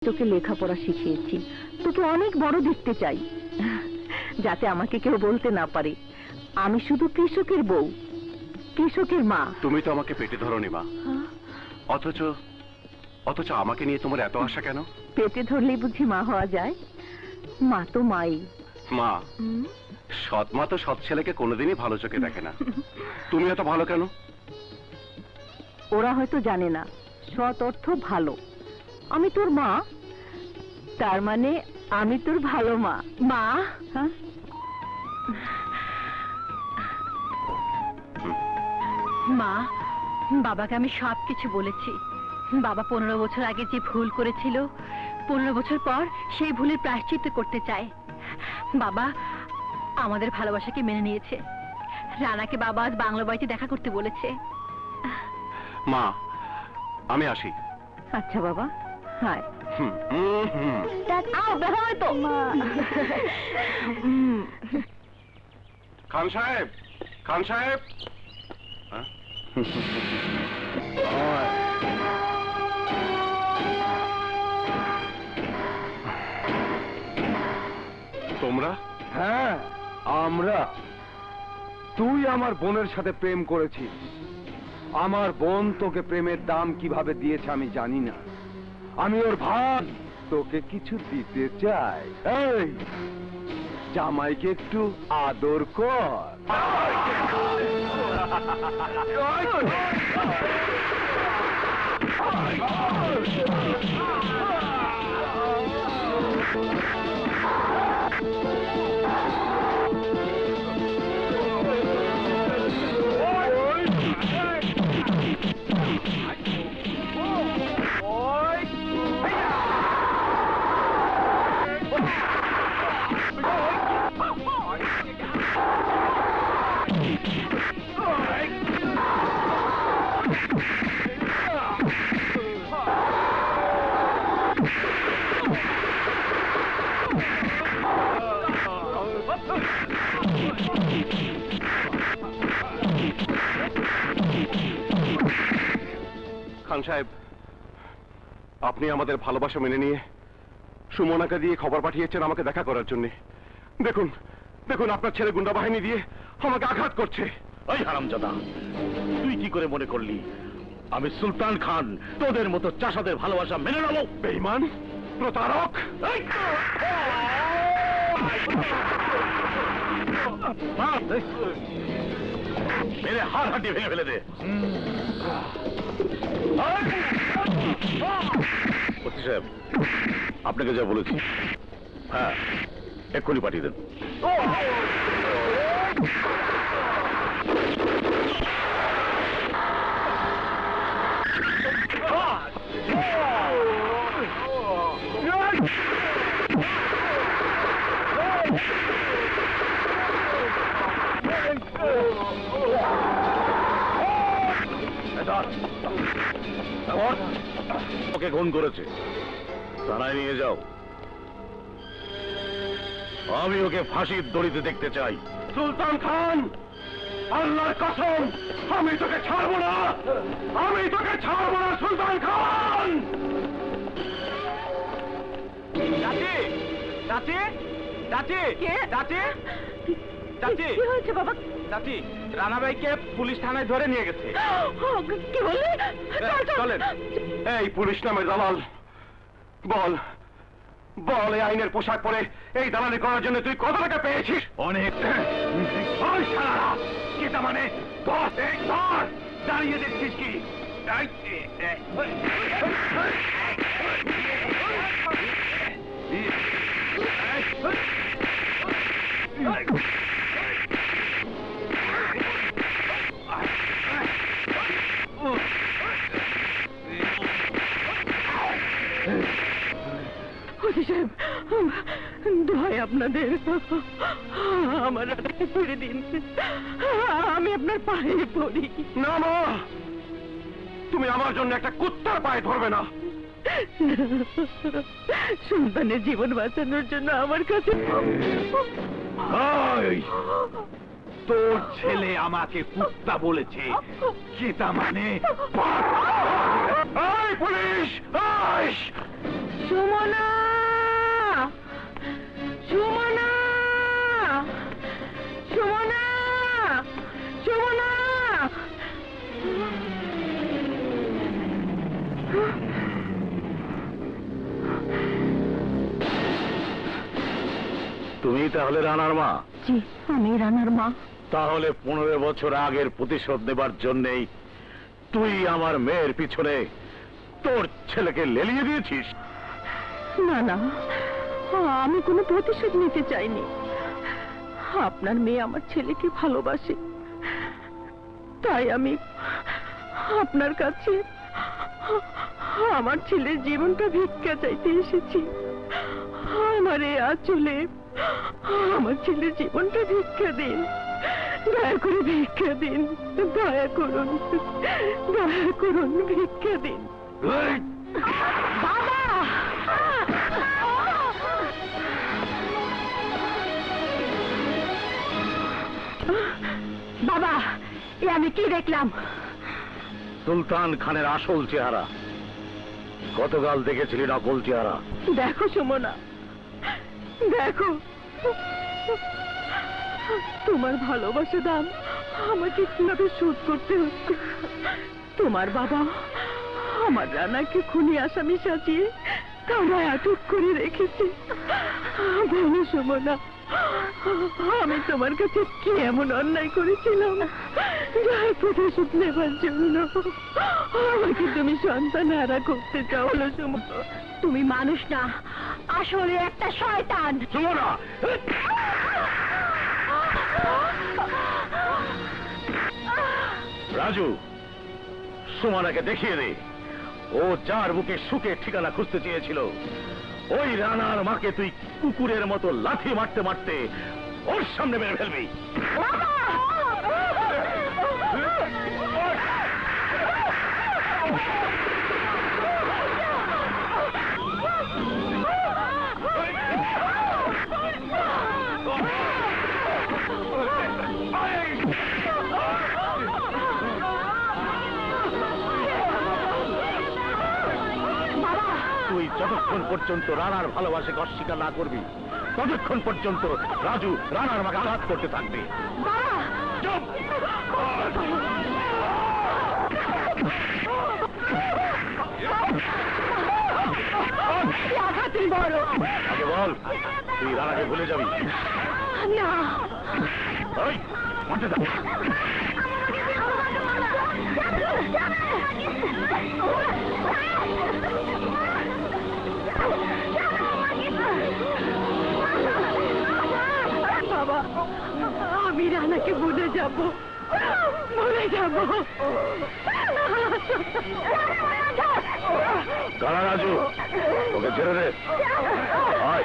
তোকে লেখাপড়া শিখিয়েছি, তোকে অনেক বড় দেখতে চাই, যাতে আমাকে কেউ বলতে না পারে আমি শুধু কৃষকের বউ, কৃষকের মা। তুমি তো আমাকে পেটে ধরনি মা, অথচ অথচ আমাকে নিয়ে তোমার এত আশা কেন? পেটে ধরলেই বুঝি মা হওয়া যায়? মা তো মাই। মা, সৎ মা তো সৎ ছেলেকে কোনোদিনই ভালো চোখে দেখে না। তুমি এত ভালো কেন? ওরা হয়তো জানে না সৎ অর্থ ভালো। আমি তোর মা, তার মানে আমি তোর ভালো মা। মা, মা, বাবাকে আমি সবকিছু বলেছি। বাবা 15 বছর আগে যে ভুল করেছিল, 15 বছর পর সেই ভুলের প্রায়শ্চিত্ত করতে চায়। বাবা আমাদের ভালোবাসাকে মেনে নিয়েছে। রানাকে বাবা আজ বাংলা বাড়িতে দেখা করতে বলেছে। মা, আমি আসি। আচ্ছা বাবা, হায়। খান সাহেব, খান সাহেব। তোমরা? হ্যাঁ, আমরা। তুই আমার বোনের সাথে প্রেম করেছিস। আমার বোন তোকে প্রেমের দাম কিভাবে দিয়েছে আমি জানি না। আমি ওর ভাই, তোকে কিছু দিতে চাই। এই জামাইকে একটু আদর কর। খান সাহেব, আপনি আমাদের ভালোবাসা মেনে নিয়ে সুমনাকে দিয়ে খবর পাঠিয়েছেন আমাকে দেখা করার জন্য। দেখুন দেখুন, আপনার ছেলে গুন্ডা বাহিনী দিয়ে আমাকে আঘাত করছে। ওই হারামজাদা, তুই কি করে মনে করলি আমি সুলতান খান তোদের মতো চাষাদের ভালোবাসা মেনে নেব? বেঈমান, প্রতারক! মেরে হাড় হাড্ডি ভেঙে ফেলে দে। ওসি সাহেব, আপনাকে যা বলেছি, হ্যাঁ, এক্ষুনি পাঠিয়ে দেন। ওকে খুন করেছে, থানায় নিয়ে যাও। আমি ওকে ফাঁসির দড়িতে দেখতে চাই। সুলতান খান, আল্লাহর কসম, আমি তোকে ছাড়বো না, আমি তোকে ছাড়বো না সুলতান খান! চাচি, চাচি, চাচি, চাচি, চাচি, কি হয়েছে বাবা? চাচি, রানাবাইকে পুলিশ থানায় ধরে নিয়ে গেছে। কি বললি? চলেন। এই পুলিশ নামে দালাল, বল বল, এই আইনের পোশাক পরে এই দালালি করার জন্য তুই কত টাকা পেয়েছিস? অনেক। ওই শালারা, কি তা মানে? বস, ধর! দাঁড়িয়ে দেখছিস কি? দোহাই আপনাদের, আমার রানাকে ছেড়ে দিন, আমি আপনার পায়ে পড়ি। না মা, তুমি আমার জন্য একটা কুত্তার পায়ে ধরবে না। সন্তানের জীবন বাঁচানোর জন্য আমার কাছে তোর ছেলে আমাকে কুত্তা বলেছে, কি তা মানে? এই পুলিশ! সুমনা, সুমনা, সুমনা, সুমনা। তুমি তাহলে রানার মা? জি, আমি রানার মা। তাহলে 15 বছর আগের প্রতিশোধ নেবার জন্যেই তুই আমার মেয়ের পিছনে তোর ছেলেকে লেলিয়ে দিয়েছিস? না না, আমি কোনো প্রতিশোধ নিতে চাইনি। আপনার মেয়ে আমার ছেলেকে ভালোবাসে, তাই আমি আপনার কাছে আমার ছেলের জীবনটা ভিক্ষা চাইতে এসেছি। আমার এই আঁচলে আমার ছেলের জীবনটা ভিক্ষা দিন, দয়া করে ভিক্ষা দিন, দয়া করুন, দয়া করুন, ভিক্ষা দিন। বাবা! বাবা, এ আমি কি দেখলাম? সুলতান খানের আসল চেহারা। গতকাল দেখেছিলি নকল চেহারা। দেখো সুমনা, দেখো, তোমার ভালোবাসা দাম আমাকে কিভাবে শোধ করতে হচ্ছে। তোমার বাবা আমার রানাকে খুনি আসামি সাজিয়ে কারায় আটক করে রেখেছে। বলো সুমনা, আমি তোমার কাছে কি এমন অন্যায় করেছিলাম যার প্রতিশোধ নেবার জন্য আমাকে তুমি সন্তান হারা করতে চাও? বলো সুমনা। তুমি মানুষ না, আসলে একটা শয়তান। সুমনা! রাজু, সুমনাকে দেখিয়ে দে। ও যার বুকে সুখে ঠিকানা খুঁজতে চেয়েছিল, ওই রানার মাকে তুই কুকুরের মতো লাথি মারতে মারতে ওর সামনে মেরে ফেলবি। তুই যতক্ষণ পর্যন্ত রানার ভালোবাসাকে অস্বীকার না করবি, ততক্ষণ পর্যন্ত রাজু রানার মাকে আঘাত করতে থাকবে। চুপ! আঘাতই বড়। আগে বল, তুই রানাকে ভুলে যাবি? না, ওই, মাঠে থাক। বাবা, আমি রানাকে ভুলে যাব, ভুলে যাব। দাঁড়া রাজু, ওকে ছেড়ে দে। আয়।